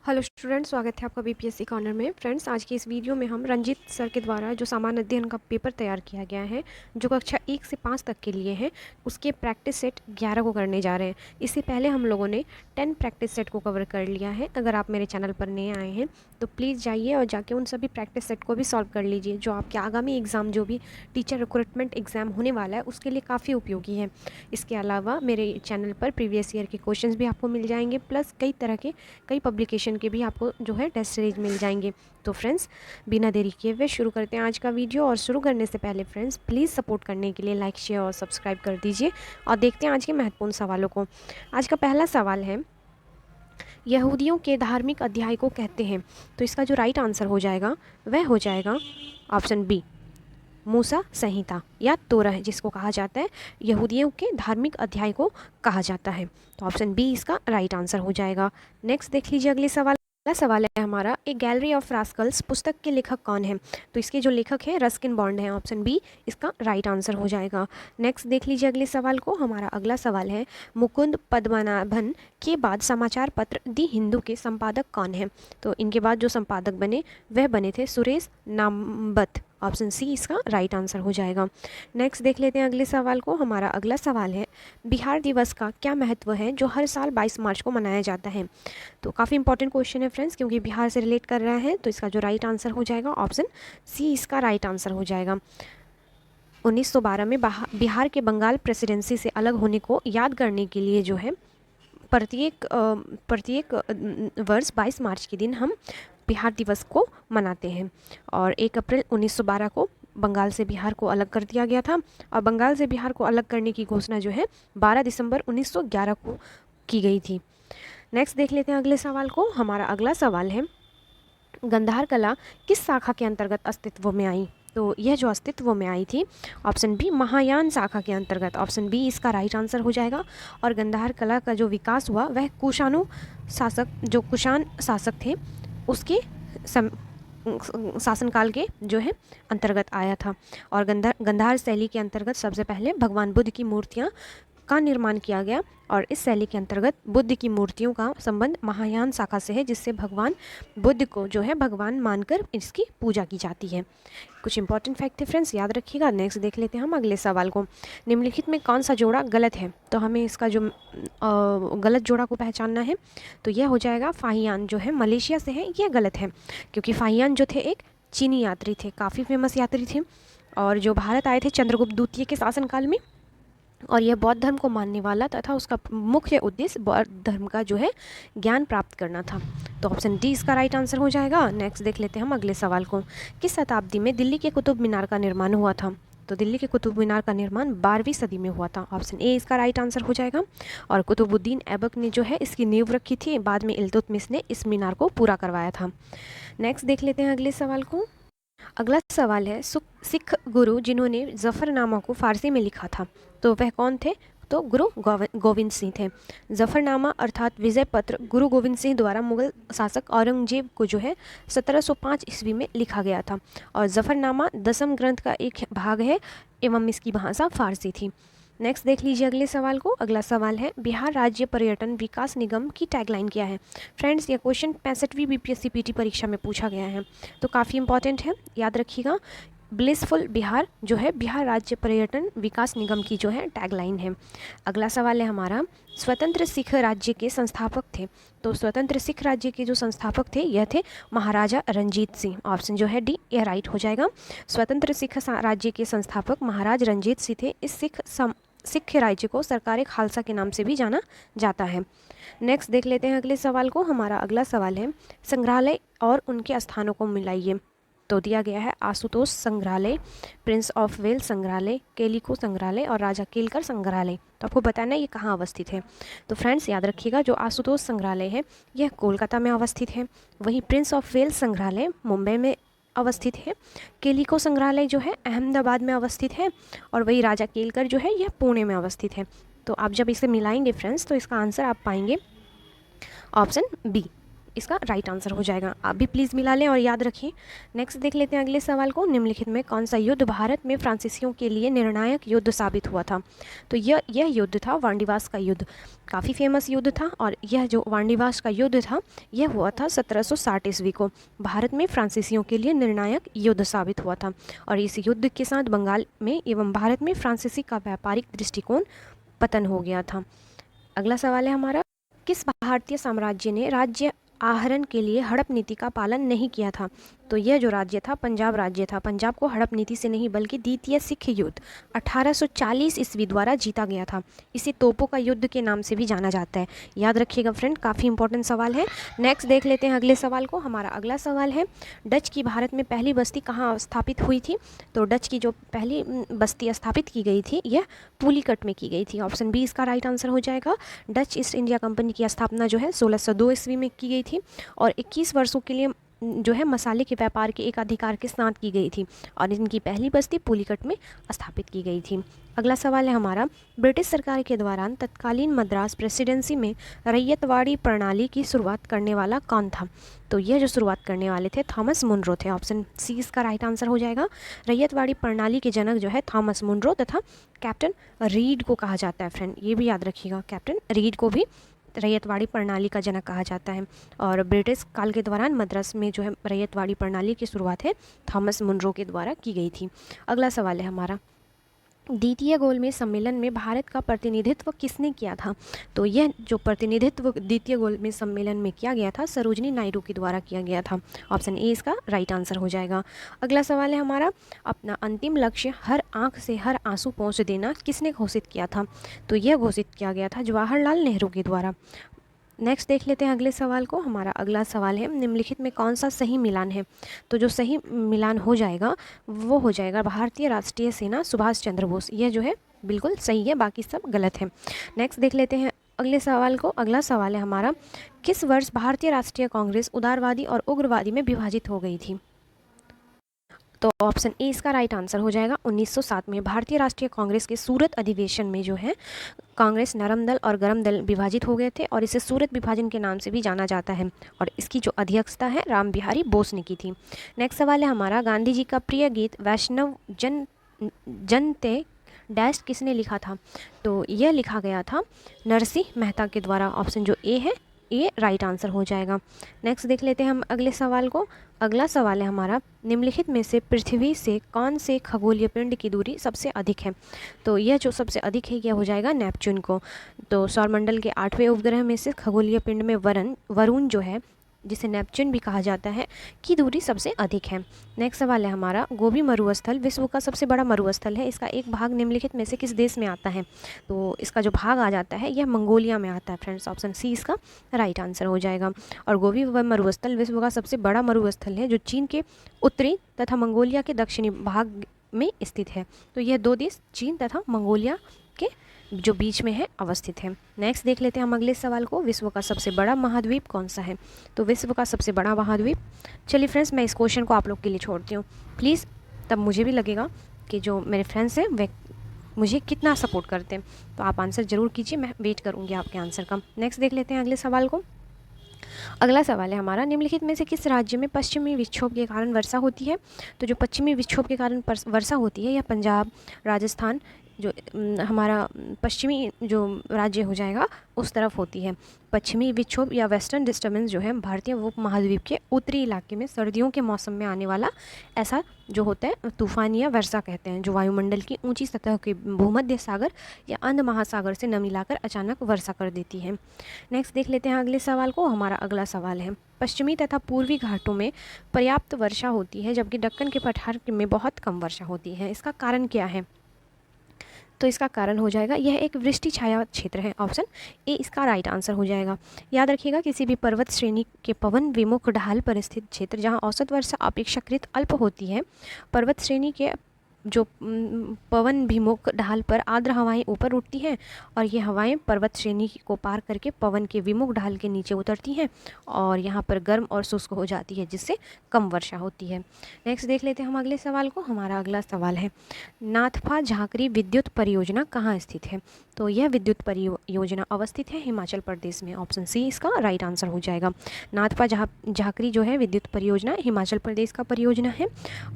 Hello students, स्वागत है आपका बीपीएससी कॉर्नर में। फ्रेंड्स, आज की इस वीडियो में हम रंजीत सर के द्वारा जो सामान्य अध्ययन का पेपर तैयार किया गया है, जो कक्षा 1 से 5 तक के लिए है, उसके प्रैक्टिस सेट 11 को करने जा रहे हैं। इससे पहले हम लोगों ने 10 प्रैक्टिस सेट को कवर कर लिया है। अगर आप मेरे चैनल पर नए आए हैं तो प्लीज़ जाइए और जाके उन सभी प्रैक्टिस सेट को भी सॉल्व कर लीजिए, जो आपके आगामी एग्ज़ाम, जो भी टीचर रिक्रूटमेंट एग्ज़ाम होने वाला है, उसके लिए काफ़ी उपयोगी है। इसके अलावा मेरे चैनल पर प्रीवियस ईयर के क्वेश्चंस भी आपको मिल जाएंगे, प्लस कई पब्लिकेशन के भी आपको जो है टेस्ट सीरीज मिल जाएंगे। तो फ्रेंड्स, बिना देरी किए हुए शुरू करते हैं आज का वीडियो। और शुरू करने से पहले फ्रेंड्स, प्लीज़ सपोर्ट करने के लिए लाइक, शेयर और सब्सक्राइब कर दीजिए। और देखते हैं आज के महत्वपूर्ण सवालों को। आज का पहला सवाल है, यहूदियों के धार्मिक अध्याय को कहते हैं। तो इसका जो राइट आंसर हो जाएगा वह हो जाएगा ऑप्शन बी, मूसा संहिता या तोरह, जिसको कहा जाता है यहूदियों के धार्मिक अध्याय को कहा जाता है। तो ऑप्शन बी इसका राइट आंसर हो जाएगा। नेक्स्ट देख लीजिए अगले सवाल। अगला सवाल है हमारा, ए गैलरी ऑफ रास्कल्स पुस्तक के लेखक कौन है। तो इसके जो लेखक हैं रस्किन बॉन्ड हैं। ऑप्शन बी इसका राइट आंसर हो जाएगा। नेक्स्ट देख लीजिए अगले सवाल को। हमारा अगला सवाल है, मुकुंद पद्मनाभन के बाद समाचार पत्र दी हिंदू के संपादक कौन है। तो इनके बाद जो संपादक बने वह बने थे सुरेश नामबत। ऑप्शन सी इसका राइट आंसर हो जाएगा। नेक्स्ट देख लेते हैं अगले सवाल को। हमारा अगला सवाल है, बिहार दिवस का क्या महत्व है जो हर साल 22 मार्च को मनाया जाता है। तो काफ़ी इंपॉर्टेंट क्वेश्चन है फ्रेंड्स, क्योंकि बिहार से रिलेट कर रहा है। तो इसका जो राइट आंसर हो जाएगा ऑप्शन सी इसका राइट आंसर हो जाएगा। 1912 में बिहार के बंगाल प्रेसिडेंसी से अलग होने को याद करने के लिए जो है प्रत्येक वर्ष 22 मार्च के दिन हम बिहार दिवस को मनाते हैं। और 1 अप्रैल 1912 को बंगाल से बिहार को अलग कर दिया गया था। और बंगाल से बिहार को अलग करने की घोषणा जो है 12 दिसंबर 1911 को की गई थी। नेक्स्ट देख लेते हैं अगले सवाल को। हमारा अगला सवाल है, गंधार कला किस शाखा के अंतर्गत अस्तित्व में आई। तो यह जो अस्तित्व में आई थी, ऑप्शन बी महायान शाखा के अंतर्गत। ऑप्शन बी इसका राइट आंसर हो जाएगा। और गंधार कला का जो विकास हुआ वह कुषाण शासक थे उसके शासनकाल के जो है अंतर्गत आया था। और गंधार शैली के अंतर्गत सबसे पहले भगवान बुद्ध की मूर्तियाँ का निर्माण किया गया। और इस शैली के अंतर्गत बुद्ध की मूर्तियों का संबंध महायान शाखा से है, जिससे भगवान बुद्ध को जो है भगवान मानकर इसकी पूजा की जाती है। कुछ इंपॉर्टेंट फैक्ट है फ्रेंड्स, याद रखिएगा। नेक्स्ट देख लेते हैं हम अगले सवाल को। निम्नलिखित में कौन सा जोड़ा गलत है। तो हमें इसका जो गलत जोड़ा को पहचानना है। तो यह हो जाएगा फाहियान जो है मलेशिया से है, यह गलत है। क्योंकि फाहियान जो थे एक चीनी यात्री थे, काफ़ी फेमस यात्री थे, और जो भारत आए थे चंद्रगुप्त द्वितीय के शासनकाल में। और यह बौद्ध धर्म को मानने वाला तथा उसका मुख्य उद्देश्य बौद्ध धर्म का जो है ज्ञान प्राप्त करना था। तो ऑप्शन डी इसका राइट आंसर हो जाएगा। नेक्स्ट देख लेते हैं हम अगले सवाल को। किस शताब्दी में दिल्ली के कुतुब मीनार का निर्माण हुआ था। तो दिल्ली के कुतुब मीनार का निर्माण 12वीं सदी में हुआ था। ऑप्शन ए इसका राइट आंसर हो जाएगा। और कुतुबुद्दीन ऐबक ने जो है इसकी नींव रखी थी, बाद में इल्तुतमिश ने इस मीनार को पूरा करवाया था। नेक्स्ट देख लेते हैं अगले सवाल को। अगला सवाल है, सिख गुरु जिन्होंने जफरनामा को फारसी में लिखा था, तो वह कौन थे। तो गुरु गोविंद सिंह थे। जफरनामा अर्थात विजय पत्र गुरु गोविंद सिंह द्वारा मुगल शासक औरंगजेब को जो है 1705 ईस्वी में लिखा गया था। और जफरनामा 10वें ग्रंथ का एक भाग है एवं इसकी भाषा फारसी थी। नेक्स्ट देख लीजिए अगले सवाल को। अगला सवाल है, बिहार राज्य पर्यटन विकास निगम की टैगलाइन क्या है। फ्रेंड्स, यह क्वेश्चन 65वीं बीपीएससी पीटी परीक्षा में पूछा गया है, तो काफ़ी इंपॉर्टेंट है, याद रखिएगा। ब्लिसफुल बिहार जो है बिहार राज्य पर्यटन विकास निगम की जो है टैगलाइन है। अगला सवाल है हमारा, स्वतंत्र सिख राज्य के संस्थापक थे। तो स्वतंत्र सिख राज्य के जो संस्थापक थे यह थे महाराजा रंजीत सिंह। ऑप्शन जो है डी यह राइट हो जाएगा। स्वतंत्र सिख राज्य के संस्थापक महाराज रंजीत सिंह थे। इस सिख राज्य को सरकार खालसा के नाम से भी जाना जाता है। नेक्स्ट देख लेते हैं अगले सवाल को। हमारा अगला सवाल है, संग्रहालय और उनके स्थानों को मिलाइए। तो दिया गया है आशुतोष संग्रहालय, प्रिंस ऑफ वेल्स संग्रहालय, केलिको संग्रहालय और राजा केलकर संग्रहालय। तो आपको बताना है ये कहाँ अवस्थित है। तो फ्रेंड्स याद रखिएगा, जो आशुतोष संग्रहालय है यह कोलकाता में अवस्थित है। वहीं प्रिंस ऑफ वेल्स संग्रहालय मुंबई में अवस्थित है। केलिको संग्रहालय जो है अहमदाबाद में अवस्थित है। और वही राजा केलकर जो है यह पुणे में अवस्थित है। तो आप जब इसे मिलाएंगे फ्रेंड्स, तो इसका आंसर आप पाएंगे ऑप्शन बी, इसका राइट आंसर हो जाएगा। आप भी प्लीज़ मिला लें और याद रखें। नेक्स्ट देख लेते हैं अगले सवाल को, निम्नलिखित में कौन सा युद्ध भारत में फ्रांसीसियों के लिए निर्णायक युद्ध साबित हुआ था? तो यह युद्ध था वांडीवास का युद्ध। काफ़ी फेमस युद्ध था और यह जो वांडीवास का युद्ध था यह हुआ था 1760 ईस्वी को। भारत में फ्रांसीसियों के लिए निर्णायक युद्ध साबित हुआ था और इस युद्ध के साथ बंगाल में एवं भारत में फ्रांसीसी का व्यापारिक दृष्टिकोण पतन हो गया था। अगला सवाल है हमारा, किस भारतीय साम्राज्य ने राज्य आहरण के लिए हड़प नीति का पालन नहीं किया था? तो यह जो राज्य था पंजाब राज्य था। पंजाब को हड़प नीति से नहीं बल्कि द्वितीय सिख युद्ध 1840 ईस्वी द्वारा जीता गया था। इसे तोपों का युद्ध के नाम से भी जाना जाता है। याद रखिएगा फ्रेंड, काफ़ी इंपॉर्टेंट सवाल है। नेक्स्ट देख लेते हैं अगले सवाल को। हमारा अगला सवाल है, डच की भारत में पहली बस्ती कहाँ स्थापित हुई थी? तो डच की जो पहली बस्ती स्थापित की गई थी यह पुलिकट में की गई थी। ऑप्शन बी इसका राइट आंसर हो जाएगा। डच ईस्ट इंडिया कंपनी की स्थापना जो है 1602 ईस्वी में की गई थी और 21 वर्षों के लिए जो है मसाले के व्यापार के एक अधिकार के साथ की गई थी और इनकी पहली बस्ती पुलिकट में स्थापित की गई थी। अगला सवाल है हमारा, ब्रिटिश सरकार के दौरान तत्कालीन मद्रास प्रेसिडेंसी में रैयतवाड़ी प्रणाली की शुरुआत करने वाला कौन था? तो यह जो शुरुआत करने वाले थे थॉमस मुनरो थे। ऑप्शन सी इसका राइट आंसर हो जाएगा। रैयतवाड़ी प्रणाली के जनक जो है थॉमस मुनरो तथा कैप्टन रीड को कहा जाता है फ्रेंड, ये भी याद रखिएगा। कैप्टन रीड को भी रैयतवाड़ी प्रणाली का जनक कहा जाता है और ब्रिटिश काल के दौरान मद्रास में जो है रैयतवाड़ी प्रणाली की शुरुआत है थॉमस मुनरो के द्वारा की गई थी। अगला सवाल है हमारा, द्वितीय गोलमेज सम्मेलन में भारत का प्रतिनिधित्व किसने किया था? तो यह जो प्रतिनिधित्व द्वितीय गोलमेज सम्मेलन में किया गया था सरोजनी नायडू के द्वारा किया गया था। ऑप्शन ए इसका राइट आंसर हो जाएगा। अगला सवाल है हमारा, अपना अंतिम लक्ष्य हर आंख से हर आंसू पहुँच देना किसने घोषित किया था? तो यह घोषित किया गया था जवाहरलाल नेहरू के द्वारा। नेक्स्ट देख लेते हैं अगले सवाल को। हमारा अगला सवाल है, निम्नलिखित में कौन सा सही मिलान है? तो जो सही मिलान हो जाएगा वो हो जाएगा भारतीय राष्ट्रीय सेना सुभाष चंद्र बोस। यह जो है बिल्कुल सही है, बाकी सब गलत है। नेक्स्ट देख लेते हैं अगले सवाल को। अगला सवाल है हमारा, किस वर्ष भारतीय राष्ट्रीय कांग्रेस उदारवादी और उग्रवादी में विभाजित हो गई थी? तो ऑप्शन ए इसका राइट आंसर हो जाएगा। 1907 में भारतीय राष्ट्रीय कांग्रेस के सूरत अधिवेशन में जो है कांग्रेस नरम दल और गरम दल विभाजित हो गए थे और इसे सूरत विभाजन के नाम से भी जाना जाता है और इसकी जो अध्यक्षता है राम बिहारी बोस ने की थी। नेक्स्ट सवाल है हमारा, गांधी जी का प्रिय गीत वैष्णव जन ते डैश किसने लिखा था? तो यह लिखा गया था नरसिंह मेहता के द्वारा। ऑप्शन जो ए है ये राइट आंसर हो जाएगा। नेक्स्ट देख लेते हैं हम अगले सवाल को। अगला सवाल है हमारा, निम्नलिखित में से पृथ्वी से कौन से खगोलीय पिंड की दूरी सबसे अधिक है? तो यह जो सबसे अधिक है यह हो जाएगा नेपच्यून को। तो सौरमंडल के 8वें उपग्रह में से खगोलीय पिंड में वरुण जो है जिसे नेपच्यून भी कहा जाता है की दूरी सबसे अधिक है। नेक्स्ट सवाल है हमारा, गोबी मरुस्थल विश्व का सबसे बड़ा मरुस्थल है। इसका एक भाग निम्नलिखित में से किस देश में आता है? तो इसका जो भाग आ जाता है यह मंगोलिया में आता है फ्रेंड्स। ऑप्शन सी इसका राइट आंसर हो जाएगा। और गोबी मरुस्थल विश्व का सबसे बड़ा मरुस्थल है जो चीन के उत्तरी तथा मंगोलिया के दक्षिणी भाग में स्थित है। तो यह दो देश चीन तथा मंगोलिया के जो बीच में है अवस्थित है। नेक्स्ट देख लेते हैं हम अगले सवाल को, विश्व का सबसे बड़ा महाद्वीप कौन सा है? तो विश्व का सबसे बड़ा महाद्वीप, चलिए फ्रेंड्स मैं इस क्वेश्चन को आप लोग के लिए छोड़ती हूँ प्लीज़, तब मुझे भी लगेगा कि जो मेरे फ्रेंड्स हैं वे मुझे कितना सपोर्ट करते हैं। तो आप आंसर ज़रूर कीजिए, मैं वेट करूँगी आपके आंसर का। नेक्स्ट देख लेते हैं अगले सवाल को। अगला सवाल है हमारा, निम्नलिखित में से किस राज्य में पश्चिमी विक्षोभ के कारण वर्षा होती है? तो जो पश्चिमी विक्षोभ के कारण वर्षा होती है यह पंजाब, राजस्थान, जो हमारा पश्चिमी जो राज्य हो जाएगा उस तरफ होती है। पश्चिमी विक्षोभ या वेस्टर्न डिस्टर्बेंस जो है भारतीय उपमहाद्वीप के उत्तरी इलाके में सर्दियों के मौसम में आने वाला ऐसा जो होता है तूफान या वर्षा कहते हैं, जो वायुमंडल की ऊंची सतह के भूमध्य सागर या अंध महासागर से नमी लाकर अचानक वर्षा कर देती है। नेक्स्ट देख लेते हैं अगले सवाल को। हमारा अगला सवाल है, पश्चिमी तथा पूर्वी घाटों में पर्याप्त वर्षा होती है जबकि दक्कन के पठार में बहुत कम वर्षा होती है, इसका कारण क्या है? तो इसका कारण हो जाएगा यह एक वृष्टि छाया क्षेत्र है। ऑप्शन ए इसका राइट आंसर हो जाएगा। याद रखिएगा, किसी भी पर्वत श्रेणी के पवन विमुख ढाल पर स्थित क्षेत्र जहां औसत वर्षा अपेक्षाकृत अल्प होती है, पर्वत श्रेणी के जो पवन भिमुख ढाल पर आर्द्र हवाएं ऊपर उठती हैं और ये हवाएं पर्वत श्रेणी को पार करके पवन के विमुख ढाल के नीचे उतरती हैं और यहाँ पर गर्म और शुष्क हो जाती है, जिससे कम वर्षा होती है। नेक्स्ट देख लेते हैं हम अगले सवाल को। हमारा अगला सवाल है, नाथपा झाकरी विद्युत परियोजना कहाँ स्थित है? तो यह विद्युत परियोजना अवस्थित है हिमाचल प्रदेश में। ऑप्शन सी इसका राइट आंसर हो जाएगा। नाथपा झाकरी जो है विद्युत परियोजना हिमाचल प्रदेश का परियोजना है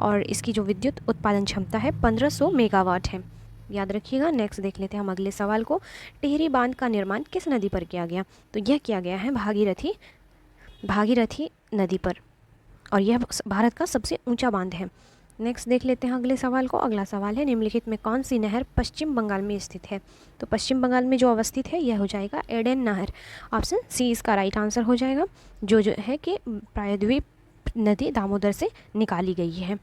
और इसकी जो विद्युत उत्पादन क्षमता है 1500 मेगावाट है, याद रखिएगा। नेक्स्ट देख लेते हैं हम अगले सवाल को। टिहरी बांध का निर्माण किस नदी पर किया गया? तो यह किया गया है भागीरथी नदी पर और यह भारत का सबसे ऊंचा बांध है। नेक्स्ट देख लेते हैं अगले सवाल को। अगला सवाल है, निम्नलिखित में कौन सी नहर पश्चिम बंगाल में स्थित है? तो पश्चिम बंगाल में जो अवस्थित है यह हो जाएगा एडेन नहर। ऑप्शन सी इसका राइट आंसर हो जाएगा, जो है कि प्रायद्वीप नदी दामोदर से निकाली गई है।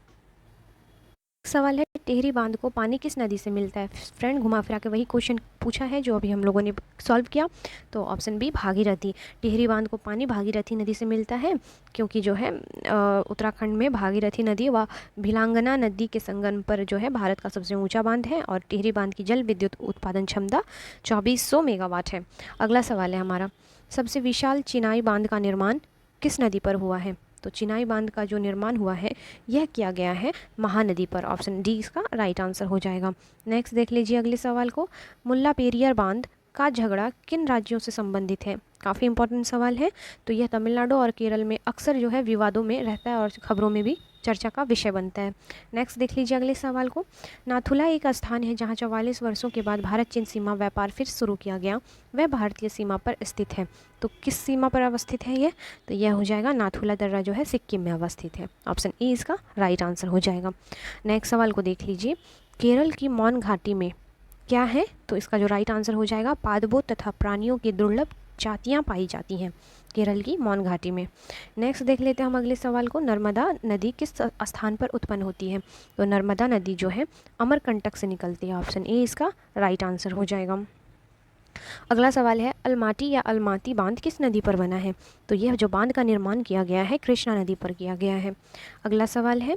सवाल है, टिहरी बांध को पानी किस नदी से मिलता है? फ्रेंड घुमा फिरा के वही क्वेश्चन पूछा है जो अभी हम लोगों ने सॉल्व किया। तो ऑप्शन बी भागीरथी, टिहरी बांध को पानी भागीरथी नदी से मिलता है क्योंकि जो है उत्तराखंड में भागीरथी नदी व भिलांगना नदी के संगम पर जो है भारत का सबसे ऊंचा बांध है और टिहरी बांध की जल विद्युत उत्पादन क्षमता 2400 मेगावाट है। अगला सवाल है हमारा, सबसे विशाल चिनाई बांध का निर्माण किस नदी पर हुआ है? तो चिनाई बांध का जो निर्माण हुआ है यह किया गया है महानदी पर। ऑप्शन डी इसका राइट आंसर हो जाएगा। नेक्स्ट देख लीजिए अगले सवाल को। मुल्ला पेरियार बांध का झगड़ा किन राज्यों से संबंधित है? काफ़ी इंपॉर्टेंट सवाल है। तो यह तमिलनाडु और केरल में अक्सर जो है विवादों में रहता है और खबरों में भी चर्चा का विषय बनता है। नेक्स्ट देख लीजिए अगले सवाल को। नाथुला एक स्थान है जहां 44 वर्षों के बाद भारत चीन सीमा व्यापार फिर शुरू किया गया, वह भारतीय सीमा पर स्थित है। तो किस सीमा पर अवस्थित है यह? तो यह हो जाएगा नाथुला दर्रा जो है सिक्किम में अवस्थित है। ऑप्शन ए इसका राइट आंसर हो जाएगा। नेक्स्ट सवाल को देख लीजिए। केरल की मौन घाटी में क्या है? तो इसका जो राइट आंसर हो जाएगा पादपों तथा प्राणियों की दुर्लभ जातियाँ पाई जाती हैं केरल की मौन घाटी में। नेक्स्ट देख लेते हैं हम अगले सवाल को। नर्मदा नदी किस स्थान पर उत्पन्न होती है? तो नर्मदा नदी जो है अमरकंटक से निकलती है। ऑप्शन ए इसका राइट आंसर हो जाएगा। अगला सवाल है, अलमाटी या अलमाती बांध किस नदी पर बना है? तो यह जो बांध का निर्माण किया गया है कृष्णा नदी पर किया गया है। अगला सवाल है,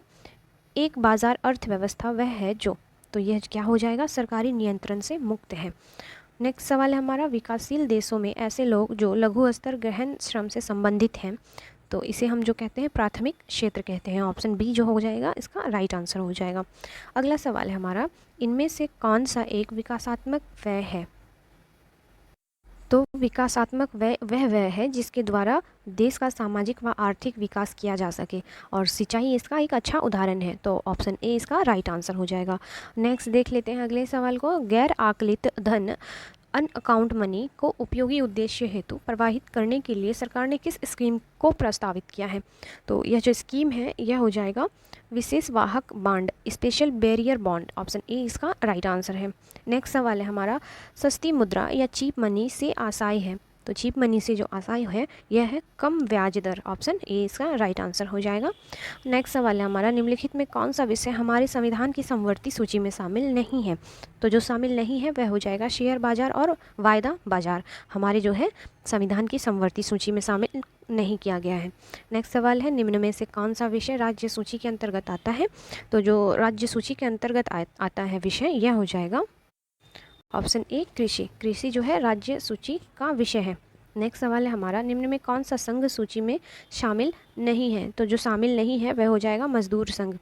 एक बाजार अर्थव्यवस्था वह है जो, तो यह क्या हो जाएगा? सरकारी नियंत्रण से मुक्त है। नेक्स्ट सवाल है हमारा, विकासशील देशों में ऐसे लोग जो लघु स्तर गहन श्रम से संबंधित हैं, तो इसे हम जो कहते हैं प्राथमिक क्षेत्र कहते हैं। ऑप्शन बी जो हो जाएगा इसका राइट आंसर हो जाएगा। अगला सवाल है हमारा, इनमें से कौन सा एक विकासात्मक व्यय है? तो विकासात्मक व्यय है जिसके द्वारा देश का सामाजिक व आर्थिक विकास किया जा सके और सिंचाई इसका एक अच्छा उदाहरण है। तो ऑप्शन ए इसका राइट आंसर हो जाएगा। नेक्स्ट देख लेते हैं अगले सवाल को। गैर आकलित धन अनअकाउंट मनी को उपयोगी उद्देश्य हेतु प्रवाहित करने के लिए सरकार ने किस स्कीम को प्रस्तावित किया है? तो यह जो स्कीम है यह हो जाएगा विशेष वाहक bond, special barrier bond. Option A इसका राइट आंसर है। नेक्स्ट सवाल है हमारा, सस्ती मुद्रा या चीप मनी से आशय है? तो चीप मनी से जो आशय है यह है कम ब्याज दर। ऑप्शन ए इसका राइट आंसर हो जाएगा। नेक्स्ट सवाल है हमारा, निम्नलिखित में कौन सा विषय हमारे संविधान की समवर्ती सूची में शामिल नहीं है? तो जो शामिल नहीं है वह हो जाएगा शेयर बाजार और वायदा बाजार, हमारे जो है संविधान की समवर्ती सूची में शामिल नहीं किया गया है। नेक्स्ट सवाल है, निम्न में से कौन सा विषय राज्य सूची के अंतर्गत आता है? तो जो राज्य सूची के अंतर्गत आता है विषय यह हो जाएगा ऑप्शन ए कृषि। कृषि जो है राज्य सूची का विषय है। नेक्स्ट सवाल है हमारा, निम्न में कौन सा संघ सूची में शामिल नहीं है? तो जो शामिल नहीं है वह हो जाएगा मजदूर संघ।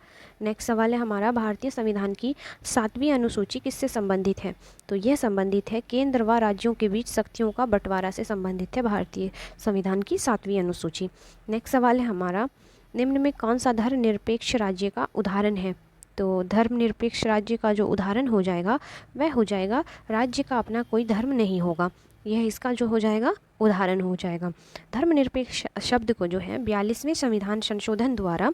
नेक्स्ट सवाल है हमारा, भारतीय संविधान की 7वीं अनुसूची किससे संबंधित है? तो यह संबंधित है केंद्र व राज्यों के बीच शक्तियों का बंटवारा से संबंधित है भारतीय संविधान की 7वीं अनुसूची। नेक्स्ट सवाल है हमारा, निम्न में कौन सा धर्मनिरपेक्ष राज्य का उदाहरण है? तो धर्मनिरपेक्ष राज्य का जो उदाहरण हो जाएगा वह हो जाएगा राज्य का अपना कोई धर्म नहीं होगा, यह इसका जो हो जाएगा उदाहरण हो जाएगा। धर्मनिरपेक्ष शब्द को जो है 42वें संविधान संशोधन द्वारा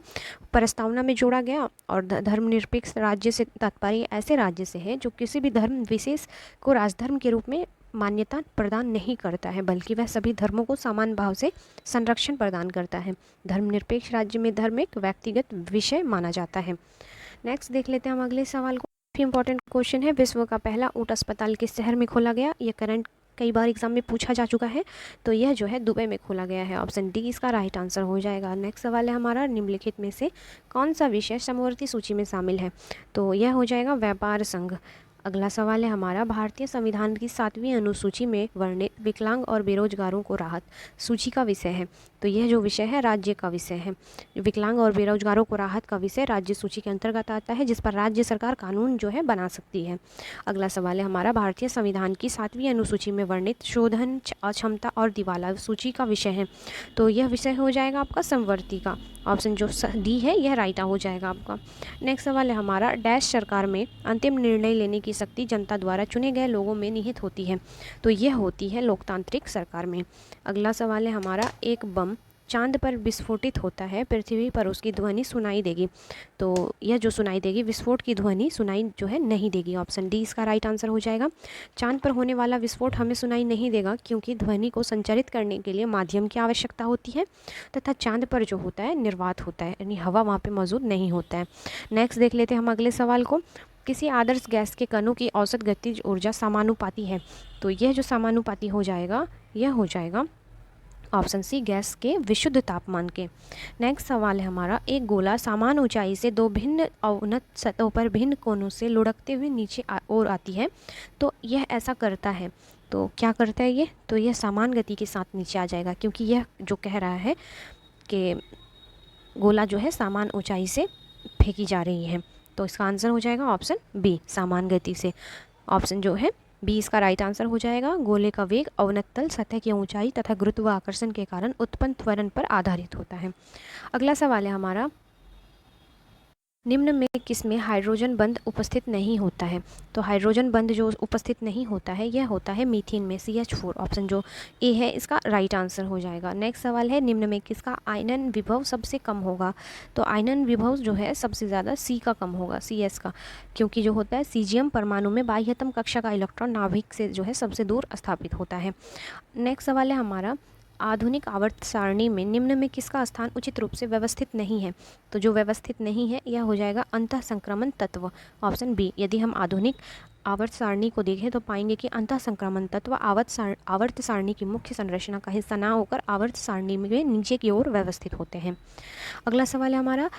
प्रस्तावना में जोड़ा गया और धर्मनिरपेक्ष राज्य से तात्पर्य ऐसे राज्य से है जो किसी भी धर्म विशेष को राजधर्म के रूप में मान्यता प्रदान नहीं करता है, बल्कि वह सभी धर्मों को समान भाव से संरक्षण प्रदान करता है। धर्मनिरपेक्ष राज्य में धर्म एक व्यक्तिगत विषय माना जाता है। नेक्स्ट देख लेते हैं हम अगले सवाल को। इंपॉर्टेंट क्वेश्चन है, विश्व का पहला ऊंट अस्पताल किस शहर में खोला गया? ये करंट कई बार एग्जाम में पूछा जा चुका है। तो यह जो है दुबई में खोला गया है। ऑप्शन डी इसका राइट आंसर हो जाएगा। नेक्स्ट सवाल है हमारा, निम्नलिखित में से कौन सा विषय समवर्ती सूची में शामिल है? तो यह हो जाएगा व्यापार संघ। अगला सवाल है हमारा, भारतीय संविधान की 7वीं अनुसूची में वर्णित विकलांग और बेरोजगारों को राहत सूची का विषय है। तो यह जो विषय है राज्य का विषय है। विकलांग और बेरोजगारों को राहत का विषय राज्य सूची के अंतर्गत आता है, जिस पर राज्य सरकार कानून जो है बना सकती है। अगला सवाल है हमारा, भारतीय संविधान की 7वीं अनुसूची में वर्णित शोधन, अक्षमता और दिवाला सूची का विषय है। तो यह विषय हो जाएगा आपका समवर्ती का। ऑप्शन जो डी है यह राइट हो जाएगा आपका। नेक्स्ट सवाल है हमारा, डैश सरकार में अंतिम निर्णय लेने की शक्ति जनता द्वारा चुने गए लोगों में निहित होती है। तो यह होती है लोकतांत्रिक सरकार में। अगला सवाल है हमारा, एक बम चांद पर विस्फोटित होता है, पृथ्वी पर उसकी ध्वनि सुनाई देगी। तो यह जो सुनाई देगी, विस्फोट की ध्वनि सुनाई जो है नहीं देगी। ऑप्शन डी इसका राइट आंसर हो जाएगा। चांद पर होने वाला विस्फोट हमें सुनाई नहीं देगा, क्योंकि ध्वनि को संचारित करने के लिए माध्यम की आवश्यकता होती है, तथा चांद पर जो होता है निर्वात होता है, यानी हवा वहाँ पे मौजूद नहीं होता है। नेक्स्ट देख लेते हैं हम अगले सवाल को। किसी आदर्श गैस के कणों की औसत गतिज ऊर्जा समानुपाती है। तो यह जो समानुपाती हो जाएगा, यह हो जाएगा ऑप्शन सी गैस के विशुद्ध तापमान के। नेक्स्ट सवाल है हमारा, एक गोला समान ऊंचाई से दो भिन्न अवनत सतहों पर भिन्न कोनों से लुढ़कते हुए नीचे ओर आती है। तो यह ऐसा करता है, तो क्या करता है ये? तो यह समान गति के साथ नीचे आ जाएगा, क्योंकि यह जो कह रहा है कि गोला जो है समान ऊंचाई से फेंकी जा रही है। तो इसका आंसर हो जाएगा ऑप्शन बी, समान गति से। ऑप्शन जो है बी इसका राइट आंसर हो जाएगा। गोले का वेग अवनत तल, सतह की ऊंचाई तथा गुरुत्वाकर्षण के कारण उत्पन्न त्वरण पर आधारित होता है। अगला सवाल है हमारा, निम्न में किसमें हाइड्रोजन बंध उपस्थित नहीं होता है? तो हाइड्रोजन बंध जो उपस्थित नहीं होता है यह होता है मीथेन में, CH4। ऑप्शन जो ए है इसका राइट आंसर हो जाएगा। नेक्स्ट सवाल है, निम्न में किसका आयनन विभव सबसे कम होगा? तो आयनन विभव जो है सबसे ज़्यादा सी का कम होगा, CS का, क्योंकि जो होता है सीजियम परमाणु में बाह्यतम कक्षा का इलेक्ट्रॉन नाभिक से जो है सबसे दूर स्थापित होता है। नेक्स्ट सवाल है हमारा, आधुनिक आवर्त सारणी में निम्न में किसका स्थान उचित रूप से व्यवस्थित नहीं है? तो जो व्यवस्थित नहीं है यह हो जाएगा अंतः संक्रमण तत्व। Option B. यदि हम आधुनिक आवर्त सारणी को देखें तो पाएंगे कि अंतः संक्रमण तत्व आवर्त सारणी की मुख्य संरचना का हिस्सा ना होकर आवर्त सारणी में नीचे की ओर व्यवस्थित होते हैं। अगला सवाल है हमारा,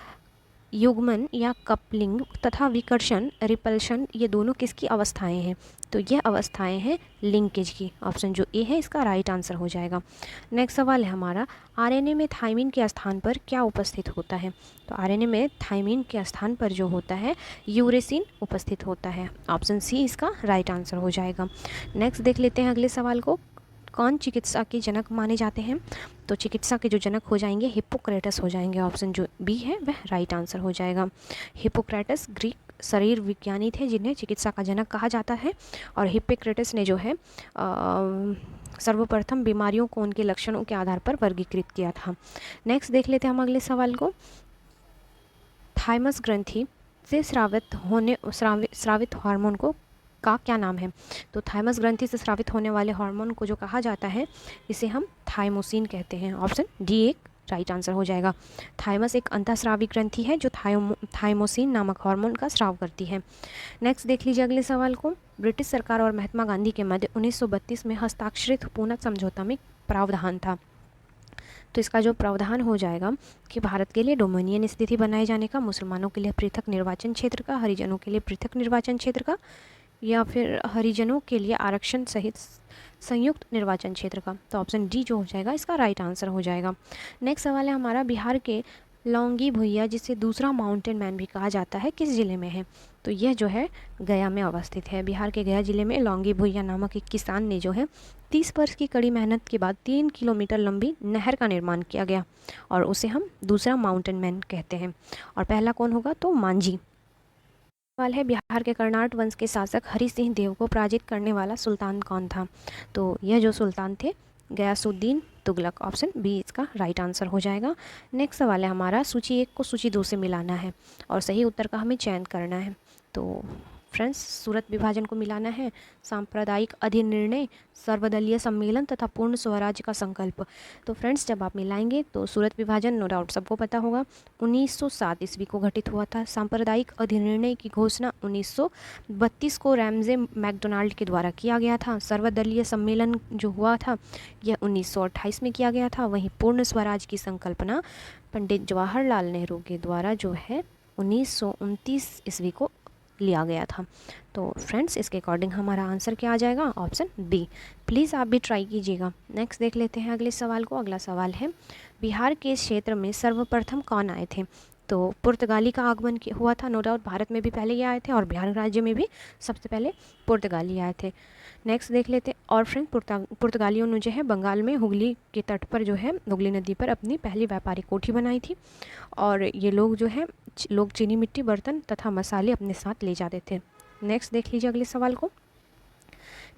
युग्मन या कपलिंग तथा विकर्षण, रिपल्शन, ये दोनों किसकी अवस्थाएं हैं? तो यह अवस्थाएं हैं लिंकेज की। ऑप्शन जो ए है इसका राइट आंसर हो जाएगा। नेक्स्ट सवाल है हमारा, आरएनए में थाइमिन के स्थान पर क्या उपस्थित होता है? तो आरएनए में थाइमिन के स्थान पर जो होता है यूरेसिन उपस्थित होता है। ऑप्शन सी इसका राइट आंसर हो जाएगा। नेक्स्ट देख लेते हैं अगले सवाल को, कौन चिकित्सा के जनक माने जाते हैं? तो चिकित्सा के जो जनक हो जाएंगे हिप्पोक्रेटस हो जाएंगे। ऑप्शन जो बी है वह राइट आंसर हो जाएगा। हिप्पोक्रेटस ग्रीक शरीर विज्ञानी थे जिन्हें चिकित्सा का जनक कहा जाता है, और हिप्पोक्रेटस ने जो है सर्वप्रथम बीमारियों को उनके लक्षणों के आधार पर वर्गीकृत किया था। नेक्स्ट देख लेते हैं हम अगले सवाल को, थाइमस ग्रंथि से स्रावित हार्मोन का क्या नाम है? तो थाइमस ग्रंथि से स्रावित होने वाले हार्मोन को जो कहा जाता है इसे हम थाइमोसिन कहते हैं। ऑप्शन डी एक राइट आंसर हो जाएगा। थाइमस एक अंतःस्रावी ग्रंथि है जो थाइमोसिन नामक हार्मोन का स्राव करती है। नेक्स्ट देख लीजिए अगले सवाल को, ब्रिटिश सरकार और महात्मा गांधी के मध्य 1932 में हस्ताक्षरित पूना समझौता में प्रावधान था। तो इसका जो प्रावधान हो जाएगा कि भारत के लिए डोमिनियन स्थिति बनाए जाने का, मुसलमानों के लिए पृथक निर्वाचन क्षेत्र का, हरिजनों के लिए पृथक निर्वाचन क्षेत्र का, या फिर हरिजनों के लिए आरक्षण सहित संयुक्त निर्वाचन क्षेत्र का। तो ऑप्शन डी जो हो जाएगा इसका राइट आंसर हो जाएगा। नेक्स्ट सवाल है हमारा, बिहार के लौंगी भुइया जिसे दूसरा माउंटेन मैन भी कहा जाता है किस जिले में है? तो यह जो है गया में अवस्थित है। बिहार के गया जिले में लौंगी भुइया नामक एक किसान ने जो है 30 वर्ष की कड़ी मेहनत के बाद 3 किलोमीटर लंबी नहर का निर्माण किया गया, और उसे हम दूसरा माउंटेन मैन कहते हैं। और पहला कौन होगा? तो मांझी। सवाल है, बिहार के कर्नाट वंश के शासक हरि सिंह देव को पराजित करने वाला सुल्तान कौन था? तो यह जो सुल्तान थे गयासुद्दीन तुगलक। ऑप्शन बी इसका राइट आंसर हो जाएगा। नेक्स्ट सवाल है हमारा, सूची 1 को सूची 2 से मिलाना है और सही उत्तर का हमें चयन करना है। तो फ्रेंड्स सूरत विभाजन को मिलाना है, सांप्रदायिक अधिनिर्णय, सर्वदलीय सम्मेलन तथा पूर्ण स्वराज्य का संकल्प। तो फ्रेंड्स जब आप मिलाएंगे तो सूरत विभाजन नो डाउट सबको पता होगा 1907 ईस्वी को घटित हुआ था। सांप्रदायिक अधिनिर्णय की घोषणा 1932 को रैमजे मैकडोनाल्ड के द्वारा किया गया था। सर्वदलीय सम्मेलन जो हुआ था यह 1928 में किया गया था। वहीं पूर्ण स्वराज की संकल्पना पंडित जवाहरलाल नेहरू के द्वारा जो है 1929 ईस्वी को लिया गया था। तो फ्रेंड्स इसके अकॉर्डिंग हमारा आंसर क्या आ जाएगा? Option B. प्लीज़ आप भी ट्राई कीजिएगा। नेक्स्ट देख लेते हैं अगले सवाल को। अगला सवाल है बिहार के क्षेत्र में सर्वप्रथम कौन आए थे? तो पुर्तगाली का आगमन हुआ था। नो डाउट भारत में भी पहले ये आए थे और बिहार राज्य में भी सबसे पहले पुर्तगाली आए थे। नेक्स्ट देख लेते हैं। और फ्रेंड पुर्तगालियों ने जो है बंगाल में हुगली के तट पर जो है हुगली नदी पर अपनी पहली व्यापारिक कोठी बनाई थी और ये लोग जो है लोग चीनी मिट्टी बर्तन तथा मसाले अपने साथ ले जाते थे। नेक्स्ट देख लीजिए अगले सवाल को।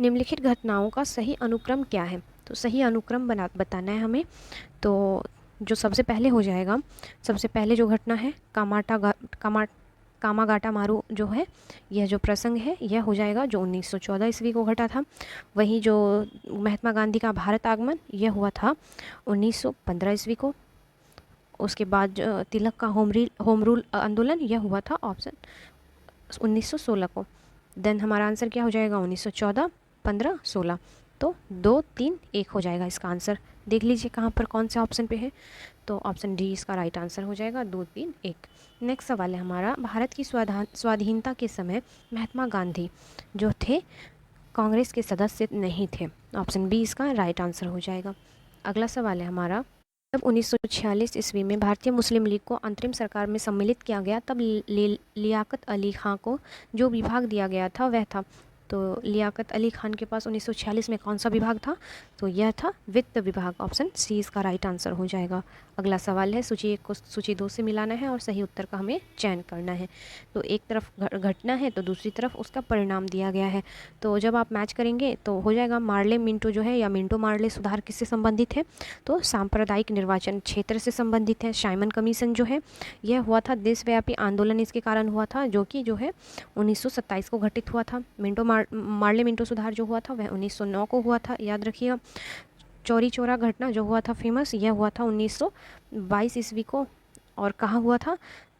निम्नलिखित घटनाओं का सही अनुक्रम क्या है? तो सही अनुक्रम बताना है हमें। तो जो सबसे पहले हो जाएगा, सबसे पहले जो घटना है कामागाटा मारू जो है, यह जो प्रसंग है यह हो जाएगा जो 1914 ईस्वी को घटा था। वहीं जो महात्मा गांधी का भारत आगमन यह हुआ था 1915 ईस्वी को। उसके बाद तिलक का होम रूल आंदोलन यह हुआ था ऑप्शन 1916 को। देन हमारा आंसर क्या हो जाएगा? 1914, 15, 16। तो 2, 3, 1 हो जाएगा इसका आंसर। देख लीजिए कहाँ पर कौन से ऑप्शन पे है। तो ऑप्शन डी इसका राइट आंसर हो जाएगा, 2, 3, 1। नेक्स्ट सवाल है हमारा भारत की स्वाधीनता के समय महात्मा गांधी जो थे कांग्रेस के सदस्य नहीं थे। ऑप्शन बी इसका राइट आंसर हो जाएगा। अगला सवाल है हमारा जब 1946 ईस्वी में भारतीय मुस्लिम लीग को अंतरिम सरकार में सम्मिलित किया गया तब लियाकत अली खां को जो विभाग दिया गया था वह था। तो लियाकत अली खान के पास 1946 में कौन सा विभाग था? तो यह था वित्त विभाग। ऑप्शन सी इसका राइट आंसर हो जाएगा। अगला सवाल है सूची 1 को सूची 2 से मिलाना है और सही उत्तर का हमें चयन करना है। तो एक तरफ घटना है तो दूसरी तरफ उसका परिणाम दिया गया है। तो जब आप मैच करेंगे तो हो जाएगा मार्ले मिंटो जो है या मिंटो मार्ले सुधार किससे संबंधित है? तो सांप्रदायिक निर्वाचन क्षेत्र से संबंधित है। साइमन कमीशन जो है यह हुआ था देशव्यापी आंदोलन इसके कारण हुआ था जो कि जो है 1927 को घटित हुआ था। मार्ले मिंटो सुधार जो हुआ था वह 1909 को हुआ था, याद रखिएगा। चौरी चौरा घटना जो हुआ था फेमस यह हुआ था 1922 ईस्वी को। और कहाँ हुआ था?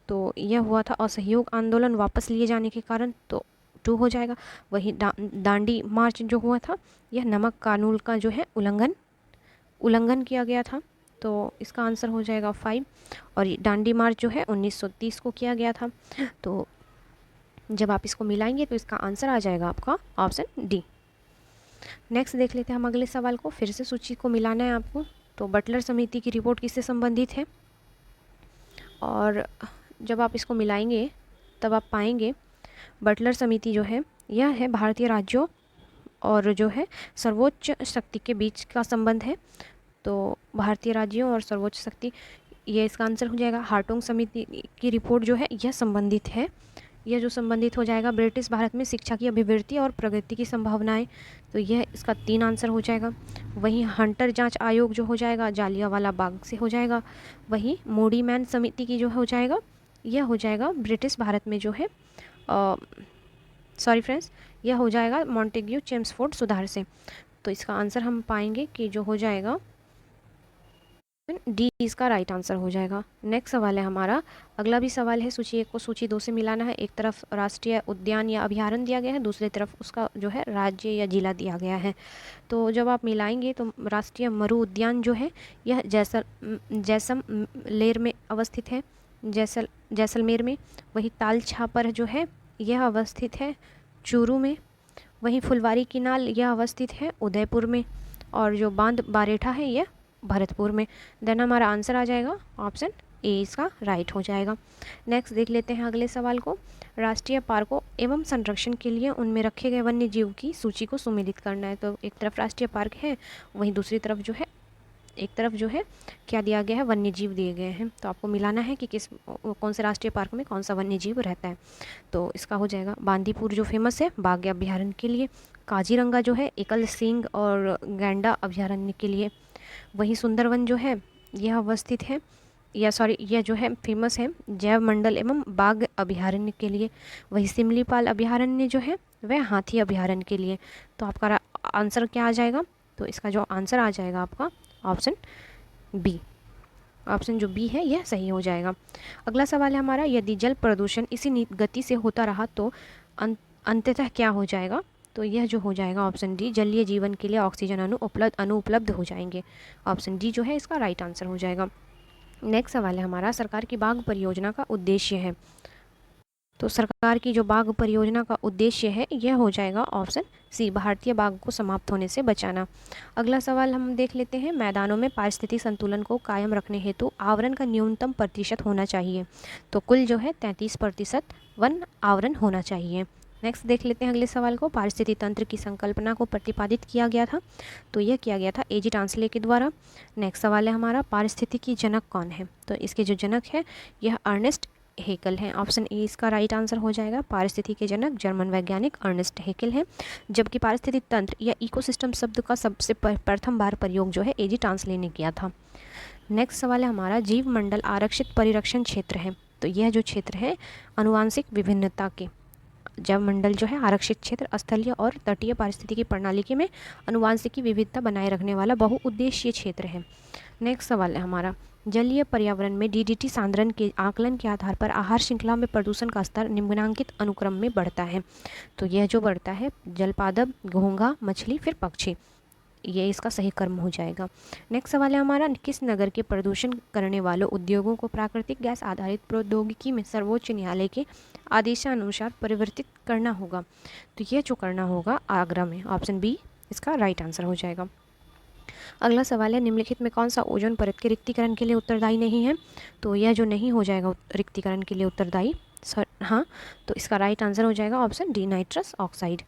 तो यह हुआ था असहयोग आंदोलन वापस लिए जाने के कारण, तो 2 हो जाएगा। वही दांडी मार्च जो हुआ था यह नमक कानून का जो है उल्लंघन किया गया था। तो इसका आंसर हो जाएगा 5। और दांडी मार्च जो है 1930 को किया गया था। तो जब आप इसको मिलाएंगे तो इसका आंसर आ जाएगा आपका ऑप्शन डी। नेक्स्ट देख लेते हैं हम अगले सवाल को। फिर से सूची को मिलाना है आपको। तो बटलर समिति की रिपोर्ट किससे संबंधित है? और जब आप इसको मिलाएंगे तब आप पाएंगे बटलर समिति जो है यह है भारतीय राज्यों और जो है सर्वोच्च शक्ति के बीच का संबंध है। तो भारतीय राज्यों और सर्वोच्च शक्ति, ये इसका आंसर हो जाएगा। हार्टोंग समिति की रिपोर्ट जो है यह संबंधित है, यह जो संबंधित हो जाएगा ब्रिटिश भारत में शिक्षा की अभिवृद्धि और प्रगति की संभावनाएं। तो यह इसका 3 आंसर हो जाएगा। वहीं हंटर जांच आयोग जो हो जाएगा जालियांवाला बाग से हो जाएगा। वहीं मोडी मैन समिति की जो हो जाएगा यह हो जाएगा ब्रिटिश भारत में जो है सॉरी फ्रेंड्स, यह हो जाएगा मॉन्टेग्यू चेम्सफोर्ड सुधार से। तो इसका आंसर हम पाएंगे कि जो हो जाएगा डी इसका राइट आंसर हो जाएगा। नेक्स्ट सवाल है हमारा। अगला भी सवाल है सूची 1 को सूची 2 से मिलाना है। एक तरफ राष्ट्रीय उद्यान या अभयारण्य दिया गया है, दूसरी तरफ उसका जो है राज्य या जिला दिया गया है। तो जब आप मिलाएंगे तो राष्ट्रीय मरु उद्यान जो है यह जैसलमेर में अवस्थित है, जैसलमेर में। वही ताल छापर जो है यह अवस्थित है चूरू में। वहीं फुलवारी किनाल यह अवस्थित है उदयपुर में। और जो बांध बारेठा है यह भरतपुर में। देन हमारा आंसर आ जाएगा ऑप्शन ए इसका राइट हो जाएगा। नेक्स्ट देख लेते हैं अगले सवाल को। राष्ट्रीय पार्कों एवं संरक्षण के लिए उनमें रखे गए वन्य जीव की सूची को सुमेलित करना है। तो एक तरफ राष्ट्रीय पार्क है, वहीं दूसरी तरफ जो है एक तरफ जो है क्या दिया गया है, वन्य जीव दिए गए हैं। तो आपको मिलाना है कि कौन से राष्ट्रीय पार्क में कौन सा वन्य जीव रहता है। तो इसका हो जाएगा बांदीपुर जो फेमस है बाघ अभ्यारण्य के लिए, काजीरंगा जो है एकल सींग और गैंडा अभ्यारण्य के लिए। वहीं सुंदरवन जो है यह अवस्थित है यह जो है फेमस है जैव मंडल एवं बाघ अभयारण्य के लिए। वही सिमलीपाल अभयारण्य जो है वह हाथी अभयारण्य के लिए। तो आपका आंसर क्या आ जाएगा? तो इसका जो आंसर आ जाएगा आपका ऑप्शन बी। ऑप्शन जो बी है यह सही हो जाएगा। अगला सवाल है हमारा, यदि जल प्रदूषण इसी गति से होता रहा तो अंततः क्या हो जाएगा? तो यह जो हो जाएगा ऑप्शन डी, जलीय जीवन के लिए ऑक्सीजन अणु उपलब्ध हो जाएंगे। ऑप्शन डी जो है इसका राइट आंसर हो जाएगा। नेक्स्ट सवाल है हमारा, सरकार की बाघ परियोजना का उद्देश्य है। तो सरकार की जो बाघ परियोजना का उद्देश्य है यह हो जाएगा ऑप्शन सी, भारतीय बाघ को समाप्त होने से बचाना। अगला सवाल हम देख लेते हैं, मैदानों में पारिस्थितिक संतुलन को कायम रखने हेतु आवरण का न्यूनतम प्रतिशत होना चाहिए। तो कुल जो है 33% वन आवरण होना चाहिए। नेक्स्ट देख लेते हैं अगले सवाल को, पारिस्थितिक तंत्र की संकल्पना को प्रतिपादित किया गया था। तो यह किया गया था एजी टांसले के द्वारा। नेक्स्ट सवाल है हमारा, पारिस्थितिकी जनक कौन है? तो इसके जो जनक है यह अर्नेस्ट हेकल है। ऑप्शन ए इसका राइट आंसर हो जाएगा। पारिस्थितिकी के जनक जर्मन वैज्ञानिक अर्नेस्ट हेकल है, जबकि पारिस्थितिक तंत्र या इकोसिस्टम शब्द का सबसे प्रथम बार प्रयोग जो है एजी टांसले ने किया था। नेक्स्ट सवाल है हमारा, जीव मंडल आरक्षित परिरक्षण क्षेत्र है। तो यह जो क्षेत्र है आनुवांशिक विभिन्नता के, जैव मंडल जो है आरक्षित क्षेत्र स्थलीय और तटीय पारिस्थितिकी प्रणाली में आनुवांशिकी विविधता बनाए रखने वाला बहुउद्देशीय क्षेत्र है। नेक्स्ट सवाल है हमारा, जलीय पर्यावरण में डीडीटी सांद्रण के आकलन के आधार पर आहार श्रृंखला में प्रदूषण का स्तर निम्नांकित अनुक्रम में बढ़ता है। तो यह जो बढ़ता है जलपादप, घोंघा, मछली, फिर पक्षी, ये इसका सही कर्म हो जाएगा। नेक्स्ट सवाल है हमारा, किस नगर के प्रदूषण करने वालों उद्योगों को प्राकृतिक गैस आधारित प्रौद्योगिकी में सर्वोच्च न्यायालय के आदेशानुसार परिवर्तित करना होगा? तो यह जो करना होगा आगरा में। ऑप्शन बी इसका राइट आंसर हो जाएगा। अगला सवाल है, निम्नलिखित में कौन सा ओजोन परत के रिक्तीकरण के लिए उत्तरदायी नहीं है? तो यह जो नहीं हो जाएगा रिक्तीकरण के लिए उत्तरदायी, हाँ, तो इसका राइट आंसर हो जाएगा option D, nitrous oxide.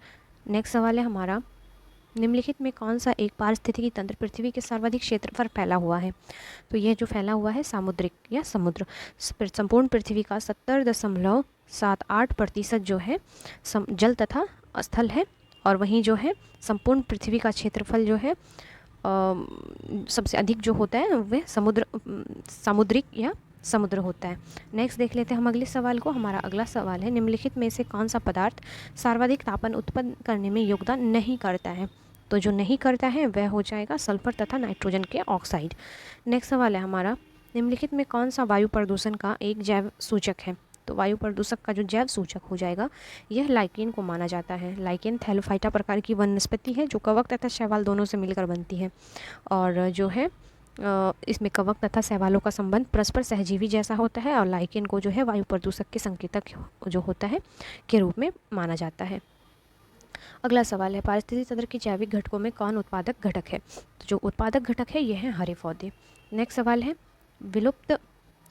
Next सवाल है हमारा, निम्नलिखित में कौन सा एक पारिस्थितिकी तंत्र पृथ्वी के सर्वाधिक क्षेत्र पर फैला हुआ है? तो यह जो फैला हुआ है सामुद्रिक या समुद्र। संपूर्ण पृथ्वी का 70.78% जो है जल तथा स्थल है, और वहीं जो है संपूर्ण पृथ्वी का क्षेत्रफल जो है सबसे अधिक जो होता है वह सामुद्रिक या समुद्र होता है। नेक्स्ट देख लेते हैं हम अगले सवाल को। हमारा अगला सवाल है, निम्नलिखित में से कौन सा पदार्थ सर्वाधिक तापन उत्पन्न करने में योगदान नहीं करता है? तो जो नहीं करता है वह हो जाएगा सल्फर तथा नाइट्रोजन के ऑक्साइड। नेक्स्ट सवाल है हमारा, निम्नलिखित में कौन सा वायु प्रदूषण का एक जैव सूचक है? तो वायु प्रदूषक का जो जैव सूचक हो जाएगा यह लाइकेन को माना जाता है। लाइकेन थैलोफाइटा प्रकार की वनस्पति है जो कवक तथा शैवाल दोनों से मिलकर बनती है, और जो है इसमें कवक तथा शैवालों का संबंध परस्पर सहजीवी जैसा होता है, और लाइकेन को जो है वायु प्रदूषक के संकेतक जो होता है के रूप में माना जाता है। अगला सवाल है, पारिस्थितिकी तंत्र के जैविक घटकों में कौन उत्पादक घटक है? तो जो उत्पादक घटक है यह है हरे पौधे। नेक्स्ट सवाल है, विलुप्त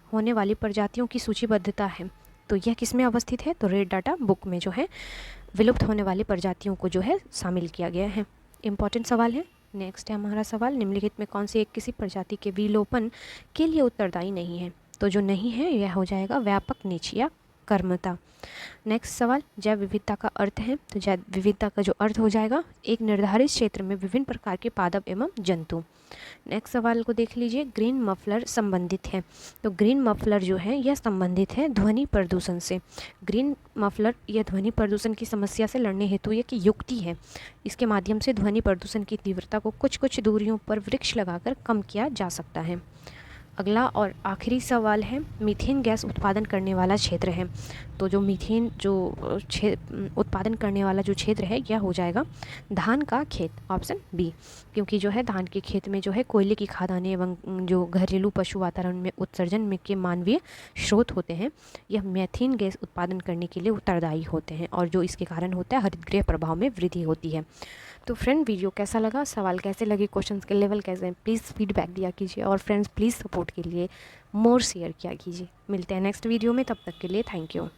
होने वाली प्रजातियों की सूचीबद्धता है, तो यह किस में अवस्थित है? तो रेड डाटा बुक में जो है विलुप्त होने वाली प्रजातियों को जो है शामिल किया गया है। इंपॉर्टेंट सवाल है। नेक्स्ट है हमारा सवाल, निम्नलिखित में कौन से एक किसी प्रजाति के विलोपन के लिए उत्तरदायी नहीं है? तो जो नहीं है यह हो जाएगा व्यापक नीच या कर्मता। नेक्स्ट सवाल, जैव विविधता का अर्थ है। तो जैव विविधता का जो अर्थ हो जाएगा एक निर्धारित क्षेत्र में विभिन्न प्रकार के पादप एवं जंतु। नेक्स्ट सवाल को देख लीजिए, ग्रीन मफलर संबंधित है। तो ग्रीन मफलर जो है यह संबंधित है ध्वनि प्रदूषण से। ग्रीन मफलर यह ध्वनि प्रदूषण की समस्या से लड़ने हेतु यह की युक्ति है। इसके माध्यम से ध्वनि प्रदूषण की तीव्रता को कुछ कुछ दूरियों पर वृक्ष लगाकर कम किया जा सकता है। अगला और आखिरी सवाल है, मीथेन गैस उत्पादन करने वाला क्षेत्र है। तो जो मीथेन जो उत्पादन करने वाला जो क्षेत्र है यह हो जाएगा धान का खेत। ऑप्शन बी, क्योंकि जो है धान के खेत में जो है कोयले की खदानें एवं जो घरेलू पशु वातावरण में उत्सर्जन में के मानवीय स्रोत होते हैं यह मीथेन गैस उत्पादन करने के लिए उत्तरदायी होते हैं, और जो इसके कारण होता है हरितगृह प्रभाव में वृद्धि होती है। तो फ्रेंड, वीडियो कैसा लगा, सवाल कैसे लगे, क्वेश्चंस के लेवल कैसे हैं, प्लीज़ फीडबैक दिया कीजिए, और फ्रेंड्स प्लीज़ सपोर्ट के लिए मोर शेयर किया कीजिए। मिलते हैं नेक्स्ट वीडियो में, तब तक के लिए थैंक यू।